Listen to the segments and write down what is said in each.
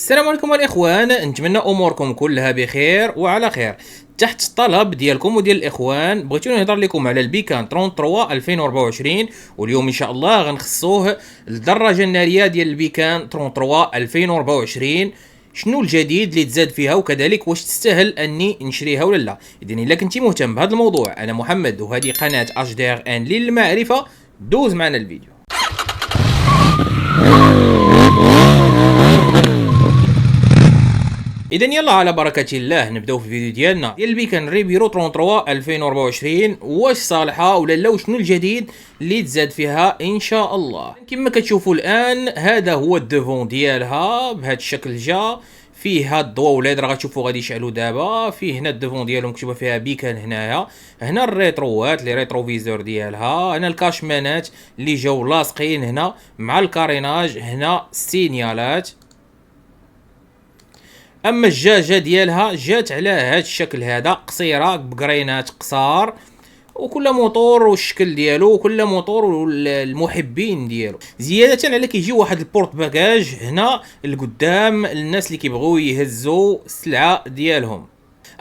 السلام عليكم الاخوان، نتمنى اموركم كلها بخير وعلى خير. تحت الطلب ديالكم وديال الاخوان بغيتوني نهضر لكم على البيكان 33 2024، واليوم ان شاء الله غنخصوه الدراجه الناريه ديال البيكان 33 2024. شنو الجديد اللي تزاد فيها، وكذلك واش تستاهل اني نشريها ولا لا؟ اذا الا كنتي مهتم بهذا الموضوع، انا محمد وهذه قناه اش دي ار ان للمعرفه. دوز معنا الفيديو. اذا يلا على بركه الله نبداو في الفيديو ديالنا ديال البيكان ريبيرو 33 2024. واش صالحه ولا لا، وشنو الجديد اللي تزاد فيها ان شاء الله؟ كما كتشوفوا الان هذا هو الديفون ديالها بهذا الشكل. جا فيه هاد الضوء ولاد راه غتشوفوا غادي يشعلوا دابا. فيه هنا الديفون ديالو مكتوبه فيها بيكان. هنايا هنا الريتروات لي ريتروفيزور ديالها، هنا الكاشمانات اللي جاو لاصقين هنا مع الكاريناج، هنا السينيالات. اما الجاجه ديالها جات على هذا الشكل هذا، قصيره بقرينات قصار، وكل موتور والشكل ديالو وكل موتور والمحبين ديالو. زياده على كيجي واحد البورت باكاج هنا القدام الناس اللي كيبغيو يهزوا السلعه ديالهم.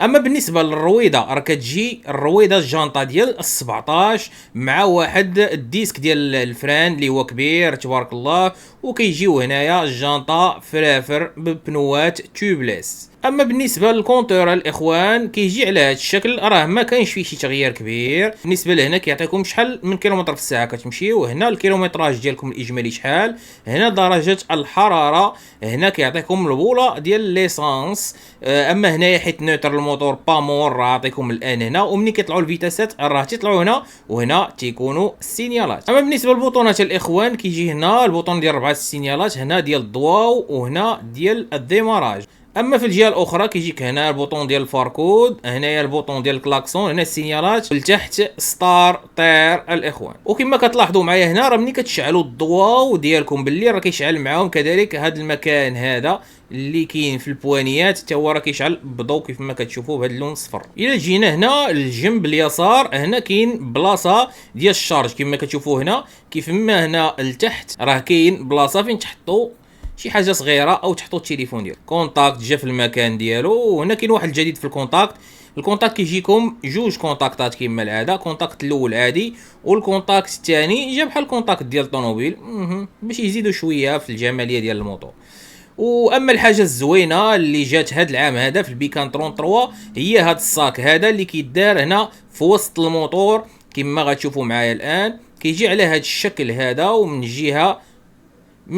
اما بالنسبه للرويضه راه كتجي الرويضه الجانطه ديال 17 مع واحد الديسك ديال الفران اللي هو كبير تبارك الله، وكيجيو هنايا الجانطه فرافر ببنوات تيوبليس. اما بالنسبه للكونتور الاخوان كيجي على هذا الشكل، راه ما كاينش فيه شي تغيير كبير. بالنسبه لهنا كيعطيكم شحال من كيلومتر في الساعه كتمشيو، هنا الكيلومتراج ديالكم الاجمالي شحال، هنا درجه الحراره، هنا كيعطيكم البوله ديال ليسانس. اما هنايا حيت نوتر الموتور با مور راه عطيكم الان هنا، ومني كيطلعوا الفيتاسات راه تيطلعوا هنا، وهنا تيكونوا السينيالات. اما بالنسبه للبوطونات الاخوان كيجي هنا البوطون ديال 4 السينيالات، هنا ديال الضواو وهنا ديال الديماراج. اما في الجهه الاخرى كيجيك هنا البوطون ديال الفاركود، هنايا البوطون ديال الكلاكسون، هنا السينيالات، لتحت ستار طير الاخوان. وكما كتلاحظوا معايا هنا راه ملي كتشعلوا الضواو ديالكم بالليل راه كيشعل معاهم كذلك هذا المكان هذا اللي كاين في البوانيات حتى هو راه كيشعل بضوء كيف ما كتشوفوا بهذا اللون الصفر. الا جينا هنا الجنب اليسار هنا كاين بلاصه ديال الشارج كما كتشوفوا هنا، كيف ما هنا لتحت راه كاين بلاصه فين تحطوا شي حاجه صغيره او تحطوا التليفون ديالكم. كونتاكت جا في المكان ديالو، وهنا كاين واحد الجديد في الكونتاكت. الكونتاكت كيجيكم جوج كونتاكتات كما العاده، كونتاكت الاول عادي والكونتاكت الثاني جا بحال الكونتاكت ديال الطوموبيل باش يزيدوا شويه في الجماليه ديال الموطور. واما الحاجه الزوينه اللي جات هذا العام هذا في البيكان 33 هي هذا الصاك هذا اللي كيدار هنا في وسط الموتور كما غتشوفوا معايا الان. كيجي على هذا الشكل هذا، ومن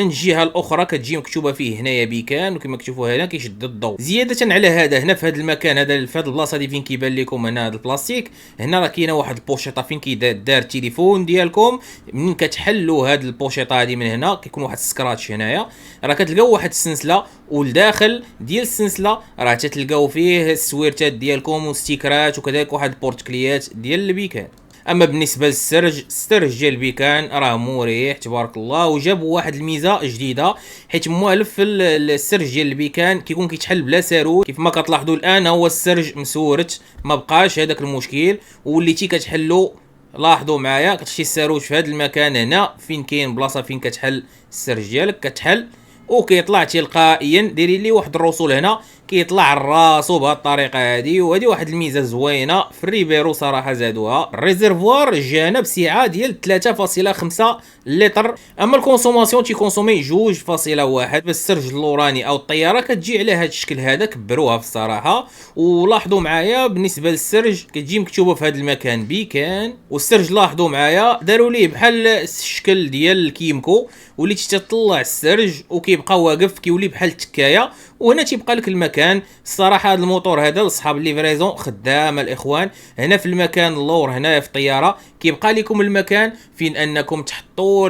الجهه الاخرى كتجي مكتوبه فيه هنايا بيكان، وكما كتشوفوا هنا كيشد الضوء. زياده على هذا هنا في هذا المكان هذا في هذه البلاصه دي فين كيبان لكم هنا هذا البلاستيك، هنا راه كاينه واحد البوشيطه فين كيدار التليفون ديالكم. منين كتحلوا هذه البوشيطه هذه من هنا كيكون واحد السكراتش هنايا، راه كتلقاو واحد السلسله، والداخل ديال السلسله راه تتلقاو فيه السويرتات ديالكم وستيكرات، وكذلك واحد البورتكليات ديال البيكان. اما بالنسبه للسرج، السرج ديال البيكان راه مريح تبارك الله، وجابوا واحد الميزه جديده حيت موالف في السرج ديال البيكان كيكون كيتحل بلا ساروت. كيف ما كتلاحظوا الان هو السرج مسورت، ما بقاش هذاك المشكل، وليتي كتحلو. لاحظوا معايا كتشتي الساروت في هذا المكان هنا فين كاين بلاصه فين كتحل السرج ديالك، كتحل وكيطلع تلقائيا. ديري لي واحد الرسول هنا كيطلع راسو بهذه الطريقه هذه، وهذه واحد الميزه زوينه في الريبيرو صراحه زادوها. الريزرفوار جانا بسعه ديال 3.5 لتر، اما الكونسوماسيون تيكونسومي 2.1. بالسرج اللوراني او الطياره كتجي على هذا الشكل هذا، كبروها في الصراحه. ولاحظوا معايا بالنسبه للسرج كتجي مكتوبه في هذا المكان بيكان، والسرج لاحظوا معايا داروا ليه بحال الشكل ديال الكيمكو، واللي تطلع السرج وكيبقى واقف كيولي بحال التكايه، وهنا تيبقى لك المكان. الصراحه هذا الموتور هذا لصحاب الليفريزون خدامه الاخوان. هنا في المكان اللور هنا في الطياره كيبقى لكم المكان فين انكم تحطوا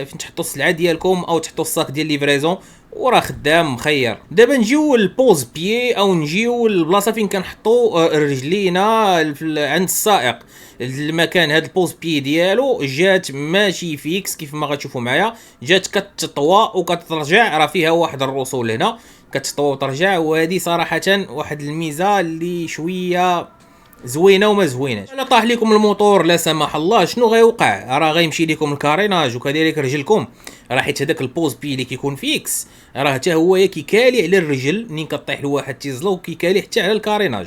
فين تحطوا السلعه ديالكم او تحطوا الصاك ديال الليفريزون، وراه خدام مخير. دابا نجيو للبوز بيي او نجيو للبلاصه فين كنحطوا رجلينا عند السائق. المكان هذا البوز بي ديالو جات ماشي فيكس كيف ما غتشوفوا معايا، جات كتطوى وكترجع، راه فيها واحد الرسول هنا كتطوى وترجع. وهذه صراحه واحد الميزه اللي شويه زوينه وما زويناش. الا طاح لكم الموتور لا سمح الله شنو غيوقع؟ راه غيمشي لكم الكاريناج وكذلك رجلكم، راه حيت هذاك البوز بي اللي كيكون فيكس راه حتى هو كيكالي على الرجل منين كطيح لواحد تيزلا وكيكالي حتى على الكاريناج.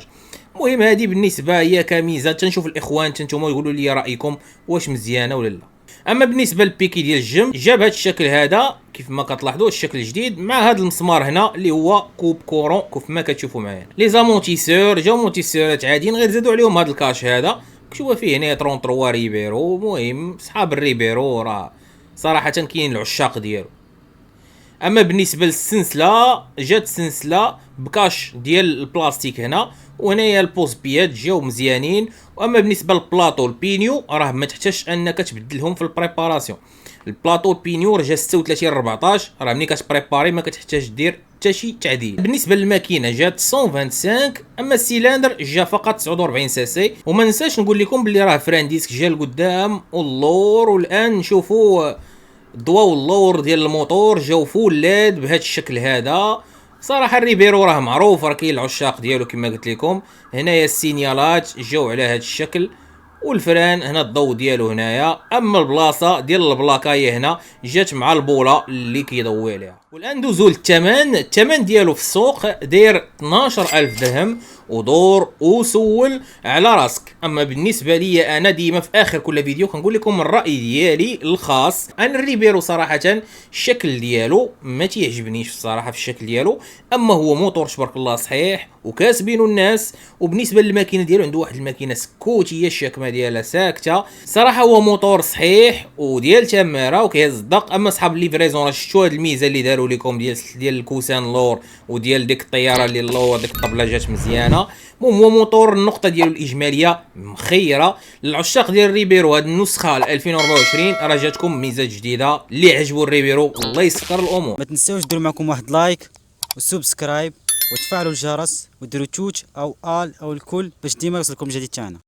المهم هذه بالنسبه هي كميزه، تنشوف الاخوان تنتوما يقولوا لي رايكم واش مزيانه ولا لا. اما بالنسبه للبيكي ديال الجم جاب هذا الشكل هذا كيف ما كتلاحظوا، الشكل الجديد مع هذا المسمار هنا اللي هو كوب كورون كيف ما كتشوفوا معايا. لي زامونتيسور جاو مونتيسورات عاديين غير زادوا عليهم هذا الكاش هذا، كتشوفوا فيه هنا 33 ريبيرو. المهم صحاب الريبيرو راه صراحه كاين العشاق ديالو. اما بالنسبه للسلسله جات سلسله بكاش ديال البلاستيك هنا، وهنايا البوز بيات جاو مزيانين. واما بالنسبه للبلاطو البينيو راه ما تحتاجش انك تبدلهم في البريباراسيون. البلاطو البينيو راه جا 36 14، راه ملي كتبريباري ما كتحتاج دير حتى شي تعديل. بالنسبه للماكينه جات 125، اما السيلندر جا فقط 49 سي. وما ننساش نقول لكم بلي راه فران ديسك جا لقدام واللور. والان نشوفوا الضوا واللور ديال الموتور جاو فول لاد بهذا الشكل هذا. صراحه الريبيرو راه معروف، راه كاين العشاق ديالو كما قلت لكم. هنايا السينيالات جاو على هذا الشكل، والفران هنا الضوء ديالو هنايا. اما البلاصه ديال البلاكايه هنا جات مع البوله اللي كيضوي عليها. والان ندوزو للثمن. الثمن ديالو في السوق داير 12000 درهم، ودور وسول على راسك. اما بالنسبه لي انا ديما في اخر كل فيديو كنقول لكم الراي ديالي الخاص عن الريبيرو. صراحه الشكل ديالو ما تيعجبنيش الصراحه في الشكل ديالو، اما هو موتور تبارك الله صحيح وكاسبينو الناس. وبالنسبه للماكينه ديالو عنده واحد الماكينه سكوتيه الشكمه ديالها ساكته. صراحه هو موتور صحيح وديال تماره وكيهز الدق. اما صحاب الليفريزون راه شفتوا هذه الميزه اللي داروا لكم ديال الكوسان اللور وديال ديك الطياره اللي اللور ديك الطبله جات مزيانه. المهم هو موتور النقطه ديالو الاجماليه مخيره. للعشاق ديال الريبيرو هذه النسخه 2024 راه جاتكم ميزات جديده. اللي عجبو الريبيرو الله يسكر الامور. ما تنساوش ديروا معكم واحد لايك وسبسكرايب وتفعلوا الجرس وديروا توت او ال او الكل باش ديما يوصلكم الجديد تاعنا.